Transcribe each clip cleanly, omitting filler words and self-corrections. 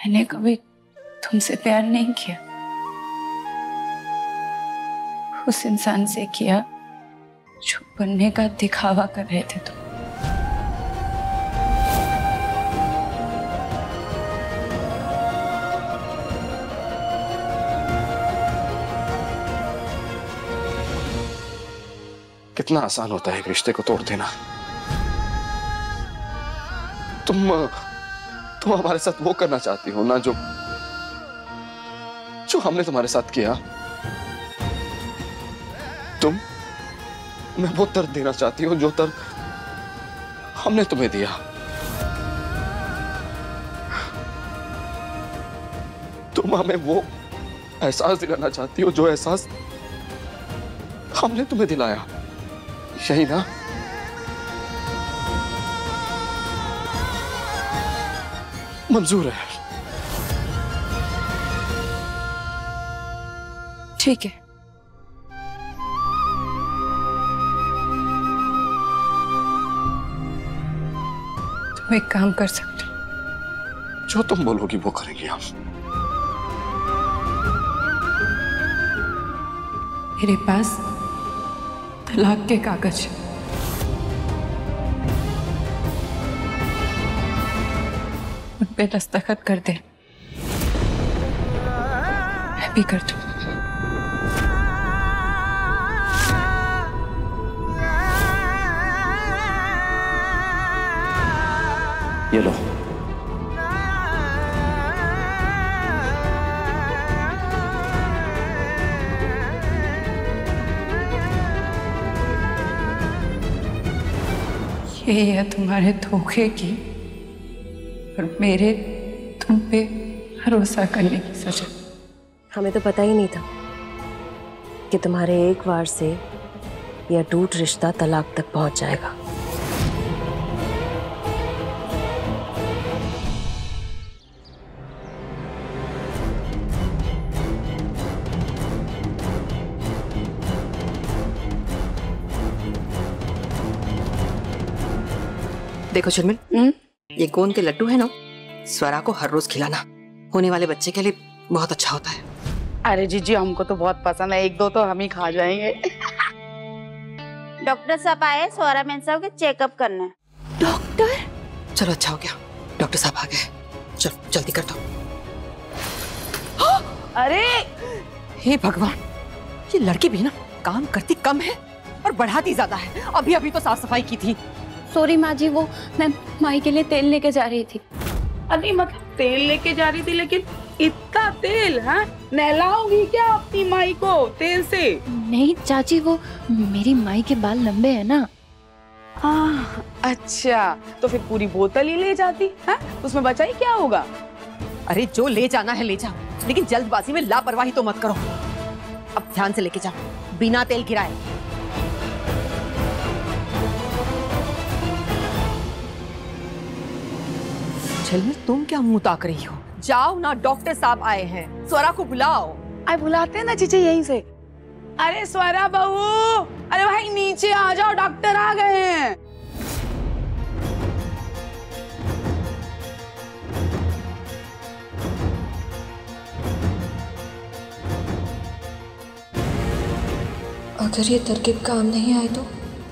मैंने कभी तुमसे प्यार नहीं किया, उस इंसान से किया जो बनने का दिखावा कर रहे थे तुम। कितना आसान होता है एक रिश्ते को तोड़ देना। तुम हमारे साथ वो करना चाहती हो ना जो हमने तुम्हारे साथ किया। मैं वो दर्द देना चाहती हूँ जो दर्द हमने तुम्हें दिया। तुम हमें वो एहसास दिलाना चाहती हो जो एहसास हमने तुम्हें दिलाया। यही ना? मंजूर है? ठीक है, तुम एक काम कर सकते हो। जो तुम बोलोगी वो करेंगे हम। मेरे पास तलाक के कागज हैं। उन पे दस्तखत कर दे, मैं भी कर दूं। ये लो। ये है तुम्हारे धोखे की और मेरे तुम पे भरोसा करने की सजा। हमें तो पता ही नहीं था कि तुम्हारे एक वार से यह टूट रिश्ता तलाक तक पहुंच जाएगा। देखो शर्मिल, ये गोंद के लड्डू है ना, स्वरा को हर रोज खिलाना होने वाले बच्चे के लिए बहुत अच्छा होता है। अरे जीजी, हमको तो बहुत पसंद है, एक दो तो हम ही खा जाएंगे। डॉक्टर साहब आए स्वरा मेंसा के चेकअप करना है। डॉक्टर? चलो अच्छा हो गया, डॉक्टर साहब आ गए। चल जल्दी कर दो। अरे हे भगवान, ये लड़की भी ना काम करती कम है और बढ़ाती ज्यादा है। अभी अभी तो साफ सफाई की थी। सॉरी माँ जी, वो मैं माई के लिए तेल लेके जा रही थी। अरे मतलब तेल लेके जा रही थी, लेकिन इतना तेल? हाँ, नहलाओगी क्या अपनी माई को तेल से? नहीं चाची, वो मेरी माई के बाल लंबे हैं ना। अच्छा, तो फिर पूरी बोतल ही ले जाती। हाँ, उसमें बचा ही क्या होगा? अरे जो ले जाना है ले जाओ, लेकिन जल्दबाजी में लापरवाही तो मत करो। अब ध्यान से लेके जाओ, बिना तेल गिराए। झलमिल, तुम क्या मुंह ताक रही हो? जाओ ना, डॉक्टर साहब आए हैं, स्वरा को बुलाओ। अरे बुलाते हैं ना चीचे यहीं से। अरे स्वरा बहू, अरे भाई नीचे आ जाओ, डॉक्टर आ गए हैं। अगर ये तरकीब काम नहीं आई तो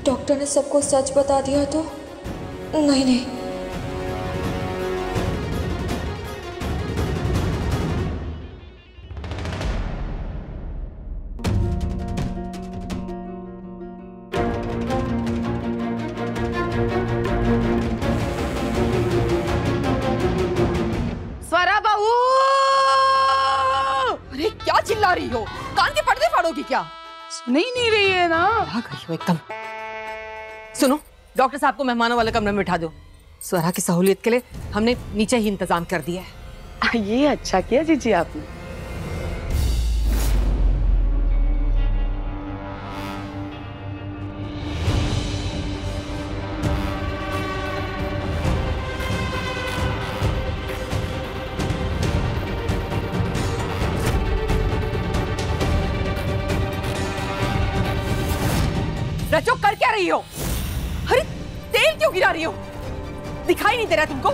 डॉक्टर ने सबको सच बता दिया तो? नहीं नहीं, स्वरा बहू! अरे क्या चिल्ला रही हो? कान के पर्दे फाड़ोगी क्या? सुन ही नहीं रही है ना? क्या गई हो एकदम। सुनो, डॉक्टर साहब को मेहमानों वाले कमरे में बिठा दो। स्वरा की सहूलियत के लिए हमने नीचे ही इंतजाम कर दिया है। ये अच्छा किया जीजी आपने। रचो, कर क्या रही हो? अरे तेल क्यों गिरा रही हो? दिखाई नहीं दे रहा तुमको?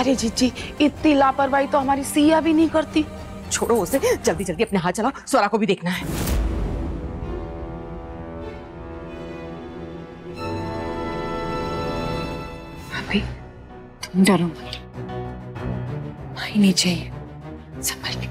अरे जीजी, इतनी लापरवाही तो हमारी सिया भी नहीं करती। छोड़ो उसे, जल्दी जल्दी अपने हाथ चलाओ, स्वरा को भी देखना है। अभी तुम डरो मत, भाई नीचे ही है, संभल के।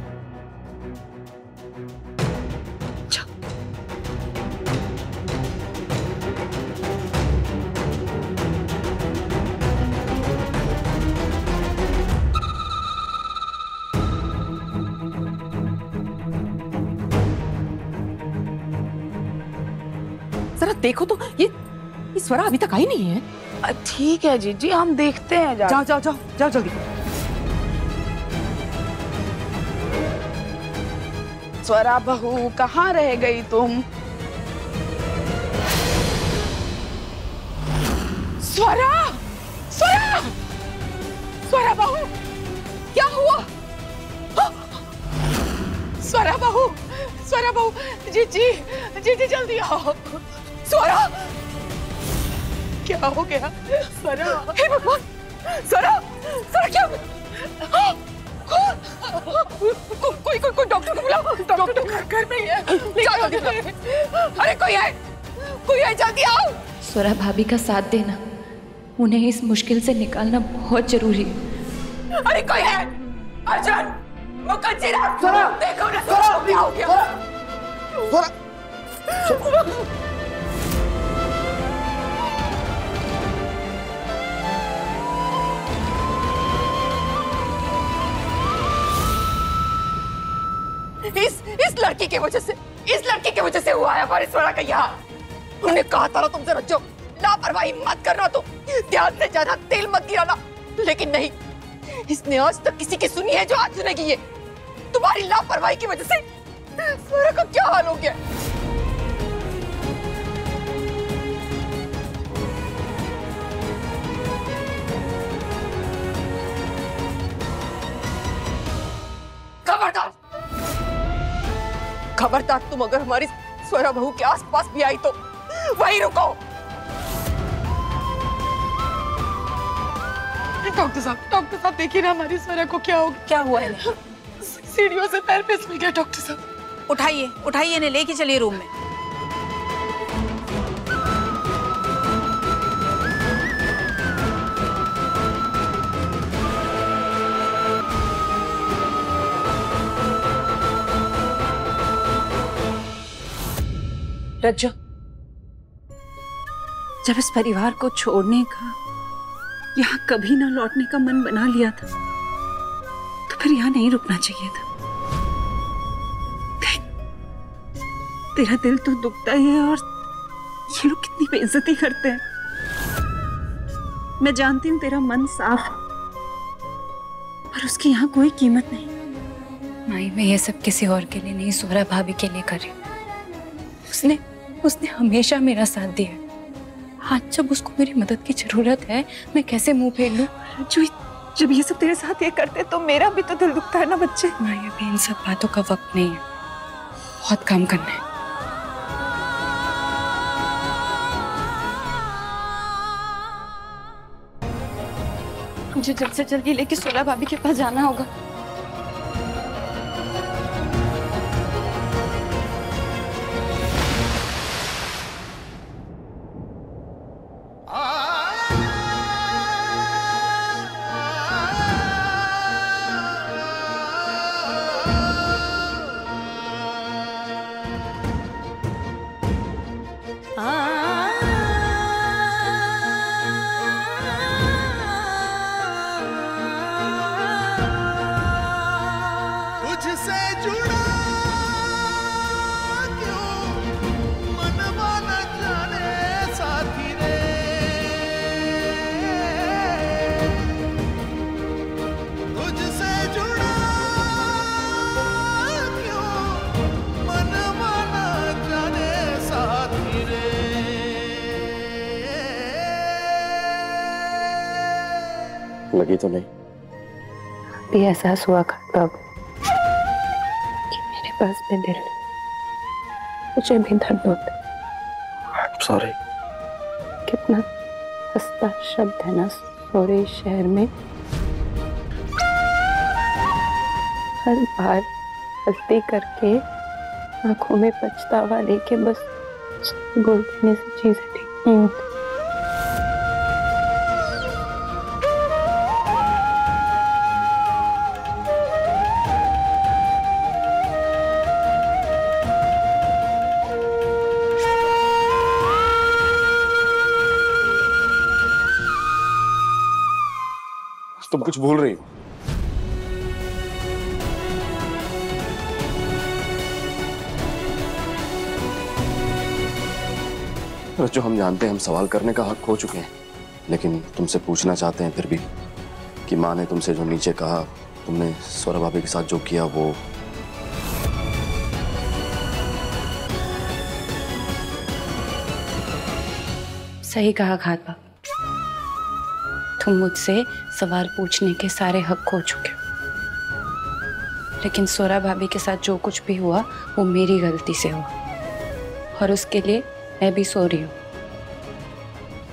जरा देखो तो, ये स्वरा अभी तक आई नहीं है। ठीक है जीजी, हम देखते हैं। जाओ जाओ जाओ जाओ जल्दी। स्वरा बहू, कहाँ रह गई तुम? स्वरा, स्वरा, स्वरा बहू, क्या हुआ? स्वरा बहू, स्वरा बहू, जीजी, जीजी जल्दी आओ। स्वरा, क्या हो गया? स्वरा, हे भगवान, स्वरा, स्वरा क्या? कोई डॉक्टर को बुलाओ। डॉक्टर घर में ही है। अरे कोई है, जल्दी आओ। स्वरा भाभी का साथ देना, उन्हें इस मुश्किल से निकालना बहुत जरूरी है। अरे कोई है, अर्जुन, मुकद्दर, स्वरा, देखो ना स्वरा क्या हो गया? इस लड़की की वजह से हुआ है हमारे स्वरा का यहाँ। उन्हें कहा था ना तुमसे रज्जो, लापरवाही मत करना, तो ध्यान से ज्यादा तेल मत गिराना, लेकिन नहीं, इसने आज तक किसी की सुनी है जो आज सुनेगी। ये तुम्हारी लापरवाही की वजह से स्वरा का क्या हाल हो गया। खबरदार, तुम अगर हमारी स्वरा बहू के आसपास भी आई तो वहीं रुको। डॉक्टर साहब देखिए ना, हमारी स्वरा को क्या हो गया? क्या हुआ है? सीढ़ियों से पैर फिसल गया। डॉक्टर साहब उठाइए इन्हें, लेके चलिए रूम में। रज्जो, जब इस परिवार को छोड़ने का, यहाँ कभी ना लौटने का मन बना लिया था, तो फिर यहाँ नहीं रुकना चाहिए था। तेरा दिल तो दुखता ही है, और ये लोग कितनी बेइज्जती करते हैं। मैं जानती हूँ तेरा मन साफ है, पर उसकी यहाँ कोई कीमत नहीं। माई, मैं ये सब किसी और के लिए नहीं, स्वरा भाभी के लिए कर रही हूँ। उसने हमेशा मेरा साथ दिया। आज जब उसको मेरी मदद की जरूरत है, मैं कैसे मुंह फेर लूं? जब ये सब तेरे साथ ये करते तो मेरा भी तो दिल दुखता है ना बच्चे। माँ, अभी इन सब बातों का वक्त नहीं है, बहुत काम करना है। मुझे जल्द से जल्दी लेके स्वरा भाभी के पास जाना होगा। लगी तो नहीं? भी एहसास हुआ करता कि मेरे पास भी दिल नहीं, मुझे भी दर्द होता। सॉरी। कितना सस्ता शब्द है ना सॉरी शहर में। हर बार गलती करके आंखों में पछतावा लेके बस बोल देने से चीजें ठीक नहीं होती। तुम कुछ भूल रही हो। जो हम जानते हैं हम सवाल करने का हक खो चुके हैं, लेकिन तुमसे पूछना चाहते हैं फिर भी कि माँ ने तुमसे जो नीचे कहा, तुमने सौरभ भाभी के साथ जो किया वो सही कहा खाद बाबू, तुम मुझसे सवाल पूछने के सारे हक खो चुके हो, लेकिन सौरभ भाभी के साथ जो कुछ भी हुआ वो मेरी गलती से हुआ और उसके लिए मैं भी सो रही हूँ,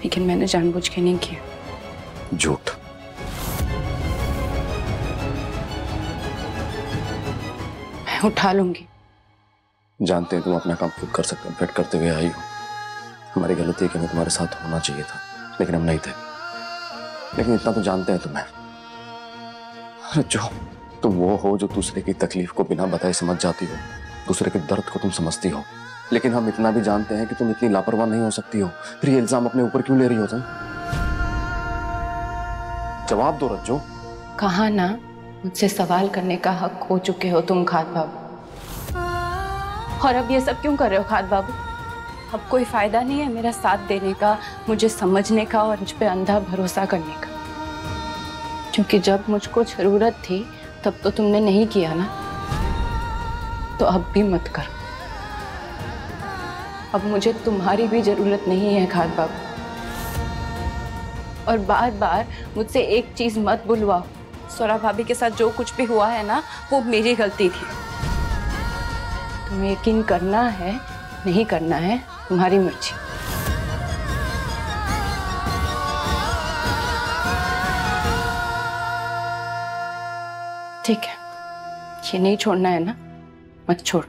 लेकिन मैंने जानबूझ के नहीं किया। झूठ। मैं उठा लूंगी। जानते हैं तुम अपना काम खुद कर सकते हो, फिट करते हुए आई हो। हमारी गलती है कि हमें तुम्हारे साथ होना चाहिए था, लेकिन हम नहीं थे। लेकिन इतना तो जानते हैं तुम्हें, जो तुम वो हो जो दूसरे की तकलीफ को बिना बताए समझ जाती हो, दूसरे के दर्द को तुम समझती हो। लेकिन हम इतना भी जानते हैं कि तुम इतनी लापरवाह नहीं हो सकती हो। फिर ये इल्जाम अपने ऊपर क्यों ले रही हो तुम? जवाब दो रज्जो। कहा ना, मुझसे सवाल करने का हक खो चुके हो तुम खाद बाबू। और अब ये सब क्यों कर रहे हो खाद बाबू? अब कोई फायदा नहीं है मेरा साथ देने का, मुझे समझने का और मुझ पे अंधा भरोसा करने का, क्योंकि जब मुझको जरूरत थी तब तो तुमने नहीं किया ना, तो अब भी मत करो। अब मुझे तुम्हारी भी जरूरत नहीं है खाद बाबू। और बार बार मुझसे एक चीज मत बुलवाओ, सौरभ भाभी के साथ जो कुछ भी हुआ है ना वो मेरी गलती थी। तुम्हें यकीन करना है नहीं करना है तुम्हारी मर्जी। ठीक है, ये नहीं छोड़ना है ना, मत छोड़।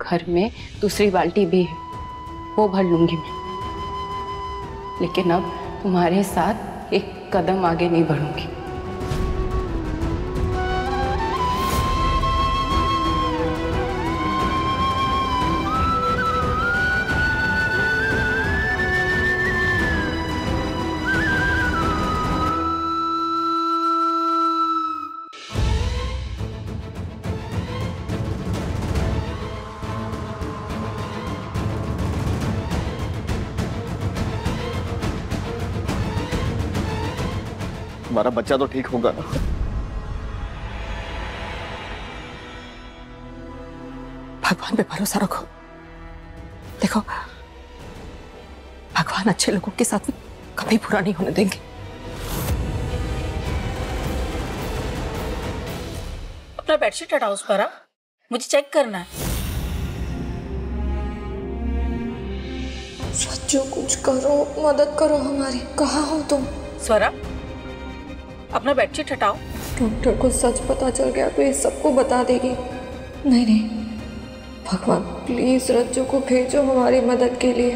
घर में दूसरी बाल्टी भी है, वो भर लूंगी मैं, लेकिन अब तुम्हारे साथ एक कदम आगे नहीं बढ़ूंगी। हमारा बच्चा तो ठीक होगा ना? भगवान पे भरोसा रखो। देखो, भगवान अच्छे लोगों के साथ कभी बुरा नहीं होने देंगे। अपना बेडशीट हटाओ उस पर, मुझे चेक करना है। सच्चू कुछ करो, मदद करो हमारी। कहाँ हो तुम? स्वरा, अपना बेडशीट हटाओ। डॉक्टर को सच पता चल गया तो ये सबको बता देगी। नहीं नहीं, भगवान प्लीज रज्जू को भेजो हमारी मदद के लिए।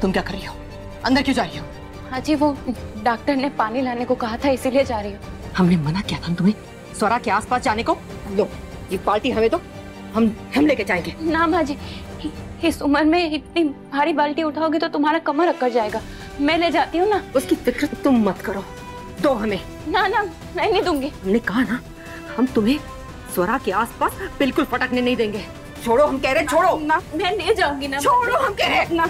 तुम क्या कर रही हो? अंदर क्यों जा रही हो? हाँ जी, वो डॉक्टर ने पानी लाने को कहा था, इसीलिए जा रही हूँ। हमने मना किया था तुम्हें स्वरा के आसपास जाने को। लो, ये बाल्टी हमें तो हम लेके जाएंगे। ना माँ जी, इस उम्र में इतनी भारी बाल्टी उठाओगे तो तुम्हारा कमर अकड़ जाएगा। मैं ले जाती हूँ ना। उसकी फिक्र तुम मत करो, दो हमें। ना ना, मैं नहीं दूंगी। हमने कहा ना, हम तुम्हें स्वरा के आसपास बिल्कुल फटकने नहीं देंगे। छोड़ो, हम कह रहे छोड़ो। ना, मैं ले जाऊंगी ना। छोड़ो, हम कह रहे ना।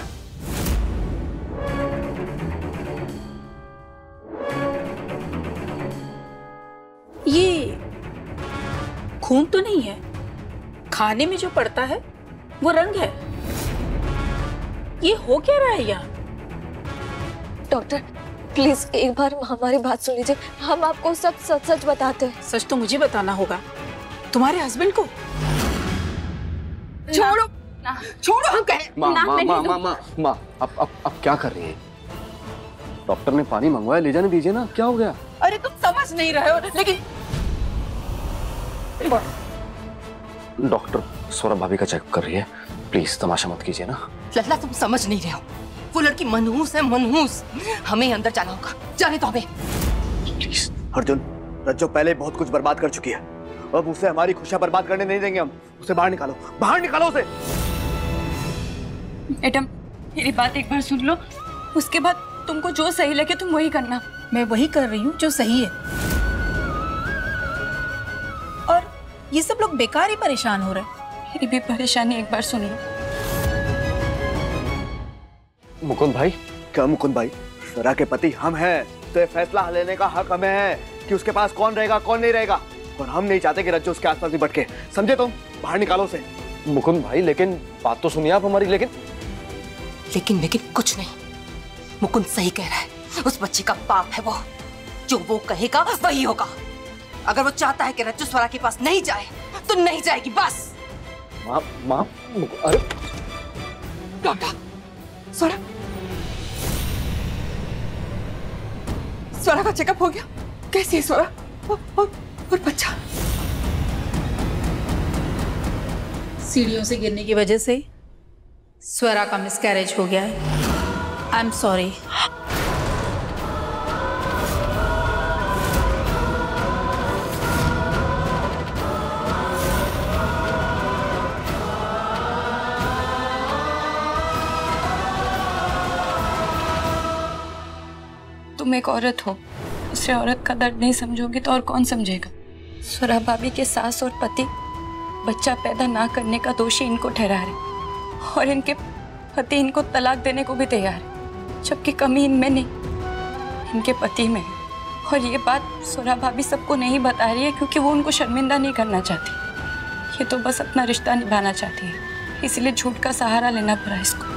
ये खून तो नहीं है, खाने में जो पड़ता है वो रंग है। ये हो क्या रहा है यहाँ? डॉक्टर प्लीज एक बार हमारी बात सुन लीजिए, हम आपको सब सच सच बताते हैं। सच तो मुझे बताना होगा, तुम्हारे हस्बैंड को। छोड़ो ना, छोड़ो, हम कह रहे। माँ, अब क्या कर रही है? डॉक्टर ने पानी मंगवाया, ले जाने दीजिए ना, क्या हो गया? अरे तुम समझ नहीं रहे हो, लेकिन डॉक्टर सौरभ भाभी का चेकअप कर रही है, प्लीज तमाशा मत कीजिए ना। लल्ला तुम समझ नहीं रहे हो, वो लड़की मनहूस है, मनहूस। हमें अंदर जाना होगा, जाने दो हमें। प्लीज। अर्जुन, रज्जो पहले बहुत कुछ बर्बाद कर चुकी है, अब उसे हमारी खुशियां बर्बाद करने नहीं देंगे हम। उसे बाहर निकालो, बाहर निकालो उसे। मैडम मेरी बात एक बार सुन लो, उसके बाद तुमको जो सही लगे तुम वही करना। मैं वही कर रही हूँ जो सही है, और ये सब लोग बेकार ही परेशान हो रहे हैं। मेरी भी परेशानी एक बार सुन लो। मुकुंद भाई। क्या मुकुंद भाई? स्वरा के पति हम हैं, तो ये फैसला लेने का हक हमें है कि उसके पास कौन रहेगा कौन नहीं रहेगा, और हम नहीं चाहते कि रज्जो उसके आसपास भी भटके, समझे तुम? बाहर निकालो उसे। मुकुंद भाई लेकिन बात तो सुनिए आप हमारी। लेकिन कुछ नहीं, मुकुंद सही कह रहा है, उस बच्ची का पाप है वो, जो वो कहेगा वही होगा। अगर वो चाहता है कि रज्जो स्वरा के पास नहीं जाए तो नहीं जाएगी, बस। माँ, अरे डॉक्टर, स्वरा का चेकअप हो गया? कैसी है स्वरा और बच्चा? सीढ़ियों से गिरने की वजह से स्वरा का मिसकैरेज हो गया है। I am sorry. तुम एक औरत हो, दूसरे औरत का दर्द नहीं समझोगे तो और कौन समझेगा? स्वरा भाभी के सास और पति बच्चा पैदा ना करने का दोषी इनको ठहरा रहे, और इनके पति इनको तलाक देने को भी तैयार है, जबकि कमी इनमें नहीं, इनके पति में है। और ये बात स्वरा भाभी सबको नहीं बता रही है क्योंकि वो उनको शर्मिंदा नहीं करना चाहती। ये तो बस अपना रिश्ता निभाना चाहती है, इसलिए झूठ का सहारा लेना पड़ा इसको।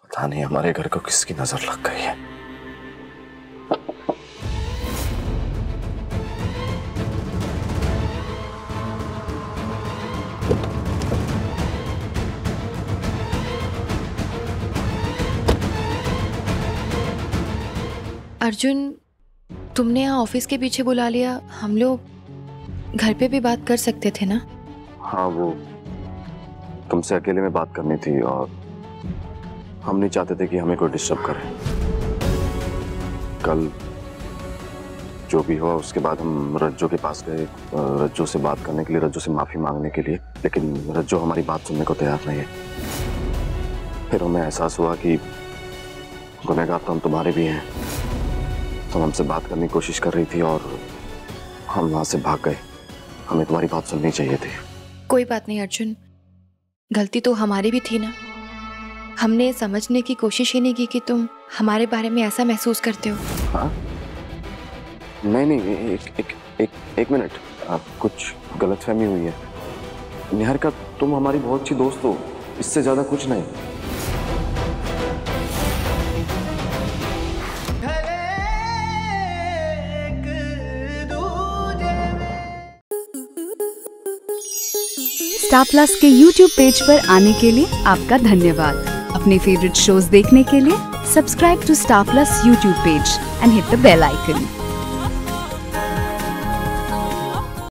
पता नहीं हमारे घर को किसकी नजर लग गई है। अर्जुन, तुमने यहाँ ऑफिस के पीछे बुला लिया, हम लोग घर पे भी बात कर सकते थे ना? हाँ, वो तुमसे अकेले में बात करनी थी और हम नहीं चाहते थे कि हमें कोई डिस्टर्ब करे। कल जो भी हुआ उसके बाद हम रज्जो के पास गए, रज्जो से बात करने के लिए, रज्जो से माफी मांगने के लिए, लेकिन रज्जो हमारी बात सुनने को तैयार नहीं है। फिर हमें एहसास हुआ कि गुनहगार तो हम तुम्हारे भी हैं। तुम हमसे बात करने की कोशिश कर रही थी और हम वहां से भाग गए। हमें तुम्हारी बात सुननी चाहिए थी। कोई बात नहीं अर्जुन, गलती तो हमारी भी थी ना। हमने समझने की कोशिश ही नहीं की कि तुम हमारे बारे में ऐसा महसूस करते हो। हाँ? नहीं, एक मिनट, कुछ गलतफहमी हुई है। निहारिका, तुम हमारी बहुत अच्छी दोस्त हो, इससे ज्यादा कुछ नहीं। स्टार प्लस के YouTube पेज पर आने के लिए आपका धन्यवाद। अपने फेवरेट शोज देखने के लिए subscribe to Star Plus YouTube page and hit the bell icon.